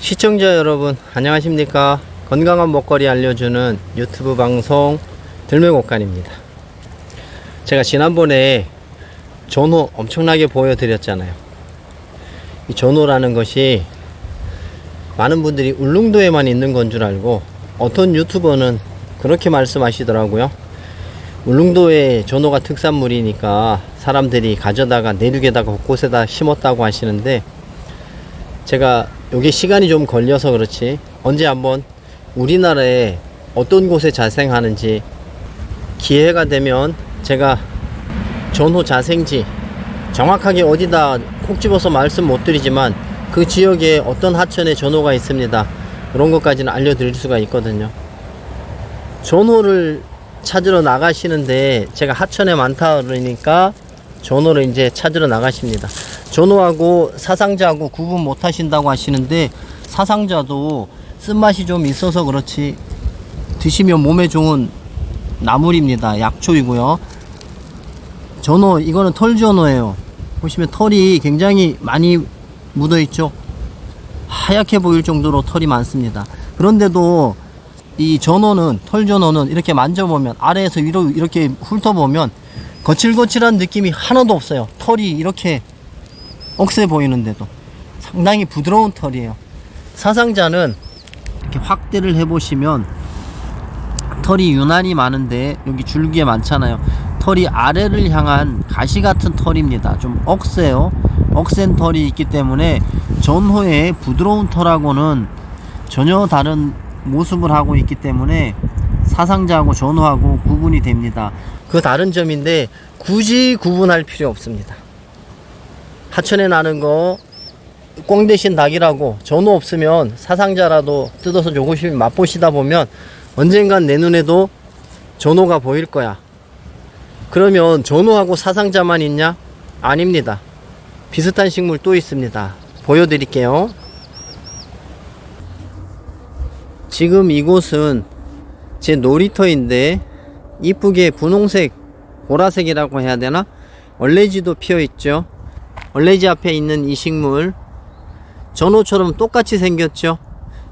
시청자 여러분 안녕하십니까. 건강한 먹거리 알려주는 유튜브 방송 들매곡간입니다. 제가 지난번에 전호 엄청나게 보여드렸잖아요. 이 전호라는 것이 많은 분들이 울릉도에만 있는 건 줄 알고 어떤 유튜버는 그렇게 말씀하시더라고요. 울릉도의 전호가 특산물이니까 사람들이 가져다가 내륙에다가 곳곳에다 심었다고 하시는데, 제가 요게 시간이 좀 걸려서 그렇지 언제 한번 우리나라에 어떤 곳에 자생하는지 기회가 되면 제가 전호 자생지 정확하게 어디다 콕 집어서 말씀 못 드리지만 그 지역에 어떤 하천에 전호가 있습니다, 그런 것까지는 알려드릴 수가 있거든요. 전호를 찾으러 나가시는데 제가 하천에 많다 그러니까 전호를 이제 찾으러 나가십니다. 전호하고 사상자하고 구분 못 하신다고 하시는데, 사상자도 쓴맛이 좀 있어서 그렇지 드시면 몸에 좋은 나물입니다. 약초이고요. 전호, 이거는 털전호예요. 보시면 털이 굉장히 많이 묻어 있죠. 하얗게 보일 정도로 털이 많습니다. 그런데도 이 전호는, 털전호는 이렇게 만져보면, 아래에서 위로 이렇게 훑어보면 거칠거칠한 느낌이 하나도 없어요. 털이 이렇게 억세 보이는데도 상당히 부드러운 털이에요. 사상자는 이렇게 확대를 해보시면 털이 유난히 많은데 여기 줄기에 많잖아요. 털이 아래를 향한 가시 같은 털입니다. 좀 억세요. 억센 털이 있기 때문에 전호의 부드러운 털하고는 전혀 다른 모습을 하고 있기 때문에 사상자하고 전호하고 구분이 됩니다. 그 다른 점인데 굳이 구분할 필요 없습니다. 하천에 나는 거 꽁 대신 닭이라고, 전호 없으면 사상자라도 뜯어서 조금씩 맛보시다 보면 언젠간 내 눈에도 전호가 보일 거야. 그러면 전호하고 사상자만 있냐? 아닙니다. 비슷한 식물 또 있습니다. 보여드릴게요. 지금 이곳은 제 놀이터인데 이쁘게 분홍색, 보라색이라고 해야 되나? 얼레지도 피어 있죠. 얼레지 앞에 있는 이 식물 전호처럼 똑같이 생겼죠.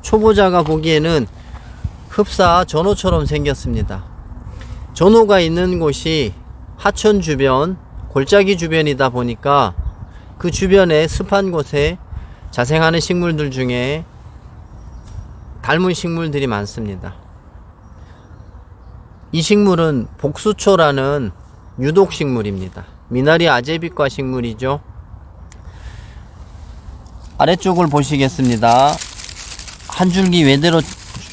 초보자가 보기에는 흡사 전호처럼 생겼습니다. 전호가 있는 곳이 하천 주변, 골짜기 주변이다 보니까 그 주변에 습한 곳에 자생하는 식물들 중에 닮은 식물들이 많습니다. 이 식물은 복수초라는 유독식물입니다. 미나리 아제비과 식물이죠. 아래쪽을 보시겠습니다. 한 줄기 외대로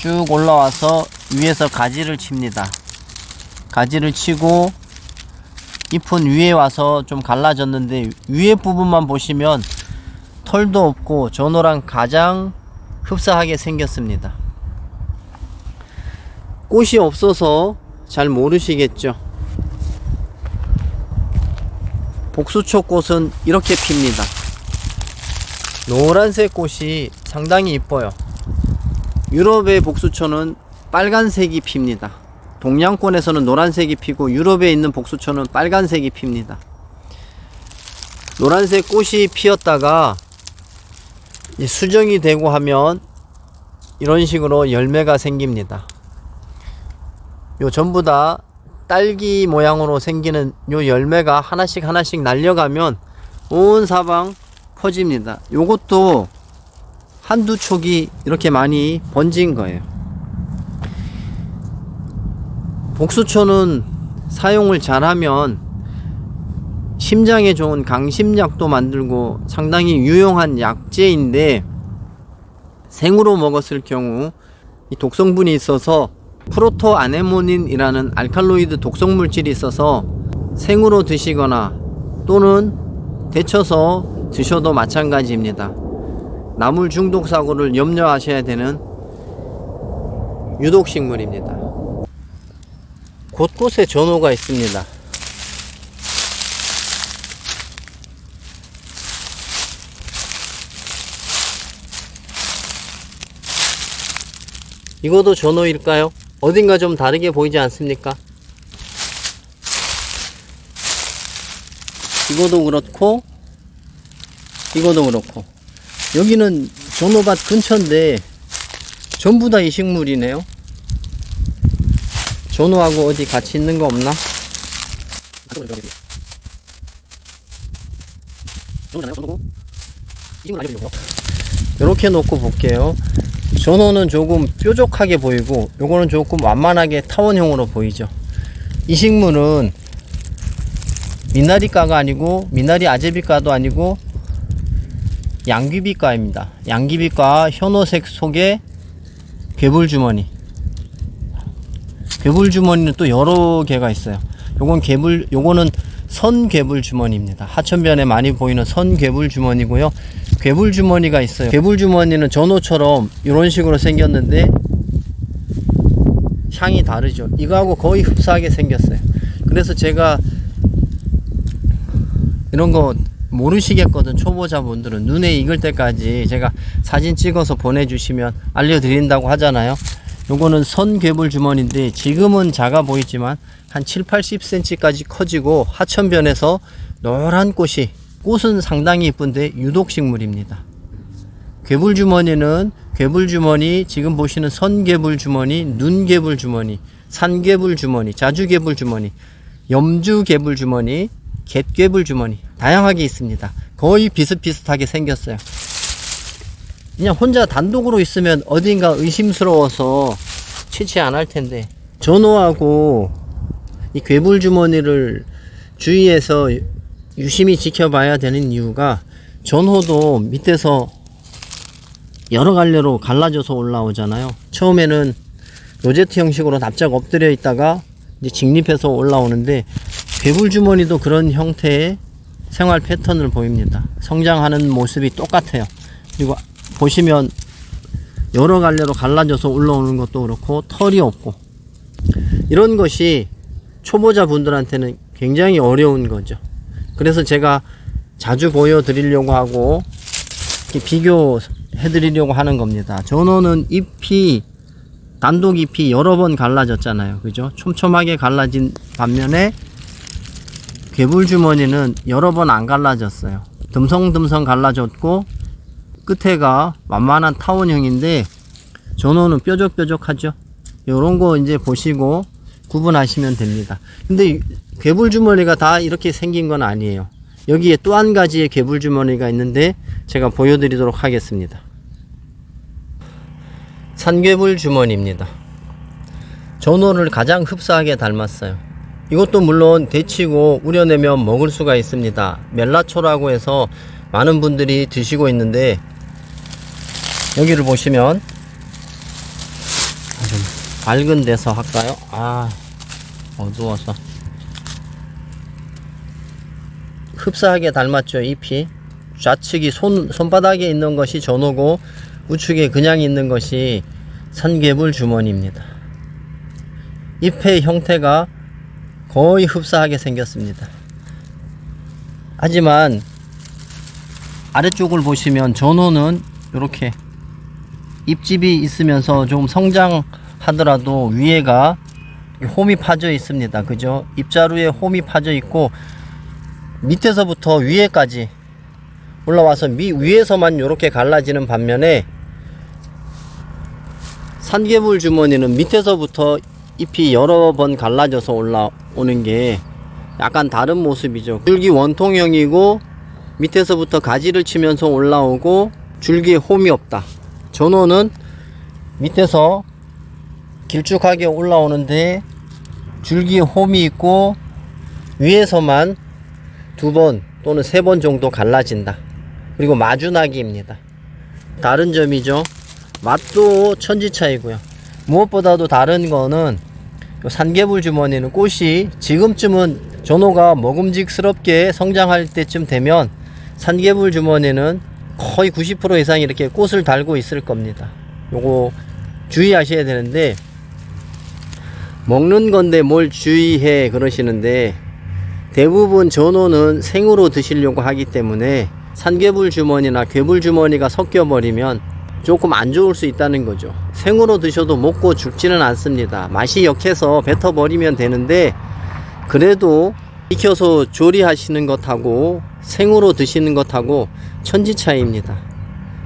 쭉 올라와서 위에서 가지를 칩니다. 가지를 치고 잎은 위에 와서 좀 갈라졌는데 위에 부분만 보시면 털도 없고 전호랑 가장 흡사하게 생겼습니다. 꽃이 없어서 잘 모르시겠죠. 복수초 꽃은 이렇게 핍니다. 노란색 꽃이 상당히 이뻐요. 유럽의 복수초는 빨간색이 핍니다. 동양권에서는 노란색이 피고 유럽에 있는 복수초는 빨간색이 핍니다. 노란색 꽃이 피었다가 수정이 되고 하면 이런 식으로 열매가 생깁니다. 요 전부 다 딸기 모양으로 생기는 요 열매가 하나씩 하나씩 날려가면 온 사방 퍼집니다. 요것도 한두 촉이 이렇게 많이 번진 거예요. 복수초는 사용을 잘하면 심장에 좋은 강심약도 만들고 상당히 유용한 약재인데, 생으로 먹었을 경우 이 독성분이 있어서 프로토아네모닌이라는 알칼로이드 독성물질이 있어서 생으로 드시거나 또는 데쳐서 드셔도 마찬가지입니다. 나물 중독 사고를 염려하셔야 되는 유독식물입니다. 곳곳에 전호가 있습니다. 이것도 전호일까요? 어딘가 좀 다르게 보이지 않습니까? 이것도 그렇고 이것도 그렇고, 여기는 전호밭 근처인데 전부 다 이식물이네요. 전호하고 어디 같이 있는 거 없나? 이렇게 놓고 볼게요. 전호는 조금 뾰족하게 보이고 요거는 조금 완만하게 타원형으로 보이죠. 이식물은 미나리과가 아니고 미나리 아제비과도 아니고 양귀비과입니다. 양귀비과 현호색 속에 괴물주머니. 괴물주머니는 또 여러 개가 있어요. 요거는 선괴물주머니입니다. 하천변에 많이 보이는 선괴물주머니고요. 괴물주머니가 있어요. 괴물주머니는 전호처럼 이런 식으로 생겼는데 향이 다르죠. 이거하고 거의 흡사하게 생겼어요. 그래서 제가 이런 거 모르시겠거든. 초보자분들은 눈에 익을 때까지 제가 사진 찍어서 보내주시면 알려드린다고 하잖아요. 요거는 선괴물주머니인데 지금은 작아 보이지만 한 7, 80cm까지 커지고 하천변에서 노란 꽃은 상당히 이쁜데 유독식물입니다. 괴물주머니는 괴물주머니, 지금 보시는 선괴물주머니, 눈괴물주머니, 산괴물주머니, 자주괴물주머니, 염주괴물주머니, 갯괴물주머니 다양하게 있습니다. 거의 비슷비슷하게 생겼어요. 그냥 혼자 단독으로 있으면 어딘가 의심스러워서 채취 안 할 텐데, 전호하고 이 괴물주머니를 주위에서 유심히 지켜봐야 되는 이유가, 전호도 밑에서 여러 갈래로 갈라져서 올라오잖아요. 처음에는 로제트 형식으로 납작 엎드려 있다가 이제 직립해서 올라오는데, 괴물주머니도 그런 형태의 생활 패턴을 보입니다. 성장하는 모습이 똑같아요. 그리고 보시면 여러 갈래로 갈라져서 올라오는 것도 그렇고 털이 없고, 이런 것이 초보자 분들한테는 굉장히 어려운 거죠. 그래서 제가 자주 보여드리려고 하고 비교해 드리려고 하는 겁니다. 전호는 단독 잎이 여러 번 갈라졌잖아요. 그죠? 촘촘하게 갈라진 반면에 괴물주머니는 여러 번 안 갈라졌어요. 듬성듬성 갈라졌고 끝에가 완만한 타원형인데, 전호는 뾰족뾰족하죠. 요런 거 이제 보시고 구분하시면 됩니다. 근데 괴물주머니가 다 이렇게 생긴 건 아니에요. 여기에 또 한 가지의 괴물주머니가 있는데 제가 보여드리도록 하겠습니다. 산괴물주머니입니다. 전호를 가장 흡사하게 닮았어요. 이것도 물론 데치고 우려내면 먹을 수가 있습니다. 멜라초라고 해서 많은 분들이 드시고 있는데, 여기를 보시면 좀 밝은 데서 할까요? 어두워서. 흡사하게 닮았죠. 잎이 좌측이 손바닥에 있는 것이 전호고 우측에 그냥 있는 것이 산괴물주머니입니다. 잎의 형태가 거의 흡사하게 생겼습니다. 하지만 아래쪽을 보시면 전호는 이렇게 잎집이 있으면서 좀 성장하더라도 위에가 홈이 파져 있습니다. 그죠? 잎자루에 홈이 파져 있고 밑에서부터 위에까지 올라와서 위에서만 이렇게 갈라지는 반면에, 산괴물주머니는 밑에서부터 잎이 여러 번 갈라져서 올라오는 게 약간 다른 모습이죠. 줄기 원통형이고 밑에서부터 가지를 치면서 올라오고 줄기에 홈이 없다. 전호는 밑에서 길쭉하게 올라오는데 줄기에 홈이 있고 위에서만 2번 또는 3번 정도 갈라진다. 그리고 마주나기입니다. 다른 점이죠. 맛도 천지차이고요. 무엇보다도 다른 거는 산괴물주머니는 꽃이 지금쯤은 전호가 먹음직스럽게 성장할 때쯤 되면 산괴물주머니는 거의 90% 이상 이렇게 꽃을 달고 있을 겁니다. 요거 주의하셔야 되는데, 먹는 건데 뭘 주의해 그러시는데, 대부분 전호는 생으로 드시려고 하기 때문에 산괴물주머니나 괴물주머니가 섞여 버리면 조금 안 좋을 수 있다는 거죠. 생으로 드셔도 먹고 죽지는 않습니다. 맛이 역해서 뱉어 버리면 되는데, 그래도 익혀서 조리하시는 것하고 생으로 드시는 것하고 천지 차이입니다.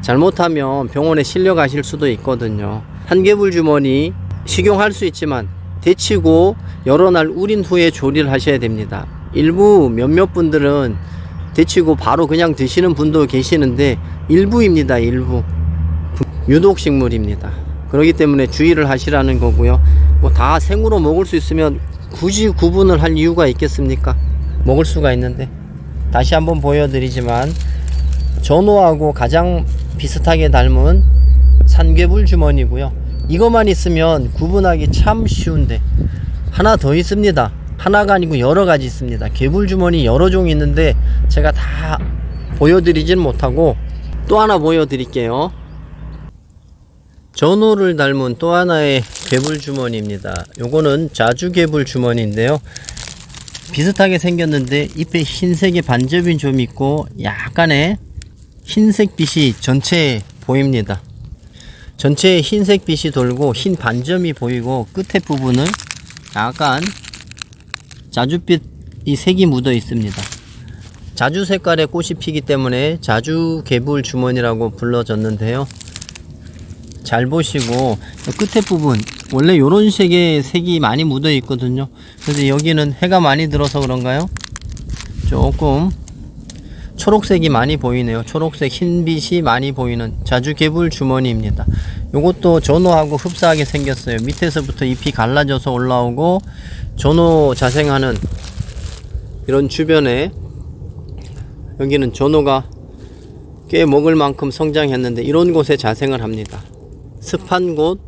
잘못하면 병원에 실려 가실 수도 있거든요. 한개불 주머니 식용할 수 있지만 데치고 여러 날 우린 후에 조리를 하셔야 됩니다. 일부 몇몇 분들은 데치고 바로 그냥 드시는 분도 계시는데 일부입니다. 일부 유독식물입니다. 그렇기 때문에 주의를 하시라는 거고요. 뭐 다 생으로 먹을 수 있으면 굳이 구분을 할 이유가 있겠습니까? 먹을 수가 있는데. 다시 한번 보여드리지만 전어하고 가장 비슷하게 닮은 산괴불 주머니고요. 이것만 있으면 구분하기 참 쉬운데 하나 더 있습니다. 하나가 아니고 여러 가지 있습니다. 괴불 주머니 여러 종이 있는데 제가 다 보여드리진 못하고 또 하나 보여드릴게요. 전어를 닮은 또 하나의 괴불 주머니입니다. 요거는 자주괴불 주머니인데요. 비슷하게 생겼는데 잎에 흰색의 반접이 좀 있고 약간의 흰색 빛이 전체에 보입니다. 전체에 흰색 빛이 돌고 흰 반점이 보이고 끝에 부분은 약간 자주빛 이 색이 묻어 있습니다. 자주 색깔의 꽃이 피기 때문에 자주괴불 주머니라고 불러졌는데요. 잘 보시고 끝에 부분 원래 요런 색의 색이 많이 묻어 있거든요. 그래서 여기는 해가 많이 들어서 그런가요? 조금 초록색이 많이 보이네요. 초록색 흰빛이 많이 보이는 자주괴불 주머니입니다. 요것도 전어하고 흡사하게 생겼어요. 밑에서부터 잎이 갈라져서 올라오고 전어 자생하는 이런 주변에 여기는 전어가 꽤 먹을 만큼 성장했는데 이런 곳에 자생을 합니다. 습한 곳,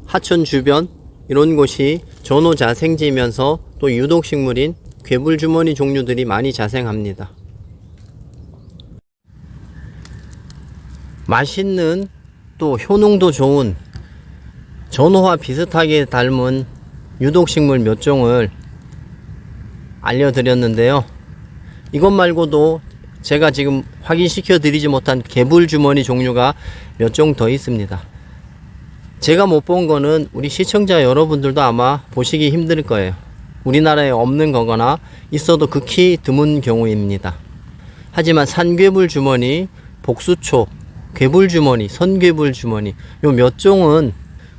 하천 주변 이런 곳이 전어 자생지면서 또 유독식물인 괴불 주머니 종류들이 많이 자생합니다. 맛있는 또 효능도 좋은 전어와 비슷하게 닮은 유독식물 몇 종을 알려드렸는데요. 이것 말고도 제가 지금 확인시켜 드리지 못한 괴불 주머니 종류가 몇 종 더 있습니다. 제가 못 본 거는 우리 시청자 여러분들도 아마 보시기 힘들 거예요. 우리나라에 없는 거거나 있어도 극히 드문 경우입니다. 하지만 산괴불 주머니, 복수초, 괴불 주머니, 선괴불 주머니 요 몇 종은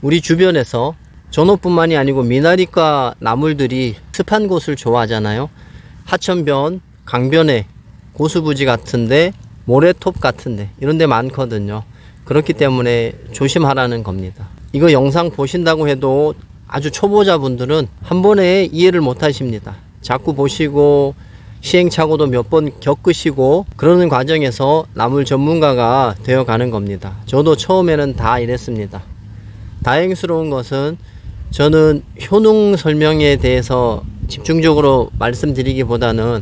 우리 주변에서 전어뿐만이 아니고 미나리과 나물들이 습한 곳을 좋아하잖아요. 하천변, 강변에 고수부지 같은데 모래톱 같은데 이런 데 많거든요. 그렇기 때문에 조심하라는 겁니다. 이거 영상 보신다고 해도 아주 초보자분들은 한 번에 이해를 못 하십니다. 자꾸 보시고 시행착오도 몇 번 겪으시고 그러는 과정에서 나물 전문가가 되어 가는 겁니다. 저도 처음에는 다 이랬습니다. 다행스러운 것은 저는 효능 설명에 대해서 집중적으로 말씀드리기보다는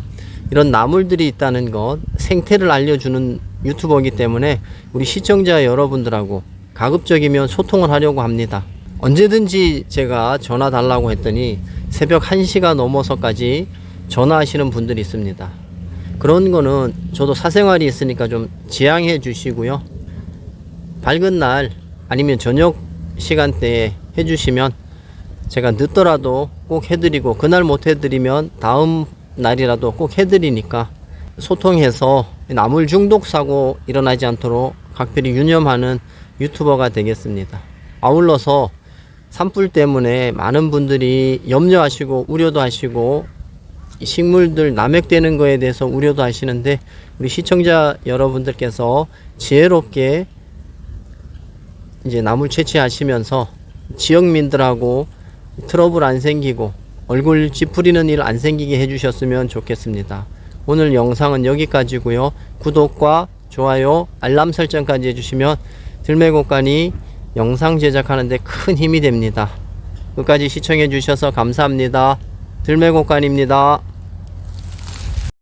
이런 나물들이 있다는 것, 생태를 알려주는 유튜버이기 때문에 우리 시청자 여러분들하고 가급적이면 소통을 하려고 합니다. 언제든지 제가 전화 달라고 했더니 새벽 1시가 넘어서까지 전화하시는 분들이 있습니다. 그런 거는 저도 사생활이 있으니까 좀 지양해 주시고요. 밝은 날 아니면 저녁 시간대에 해주시면 제가 늦더라도 꼭 해드리고 그날 못 해드리면 다음 날이라도 꼭 해드리니까 소통해서 나물 중독 사고 일어나지 않도록 각별히 유념하는 유튜버가 되겠습니다. 아울러서 산불 때문에 많은 분들이 염려하시고 우려도 하시고 식물들 남획되는 거에 대해서 우려도 하시는데 우리 시청자 여러분들께서 지혜롭게 이제 나물 채취하시면서 지역민들하고 트러블 안 생기고 얼굴 찌푸리는 일 안 생기게 해주셨으면 좋겠습니다. 오늘 영상은 여기까지고요. 구독과 좋아요, 알람 설정까지 해주시면 들매곡간이 영상 제작하는데 큰 힘이 됩니다. 끝까지 시청해 주셔서 감사합니다. 들매곡간입니다.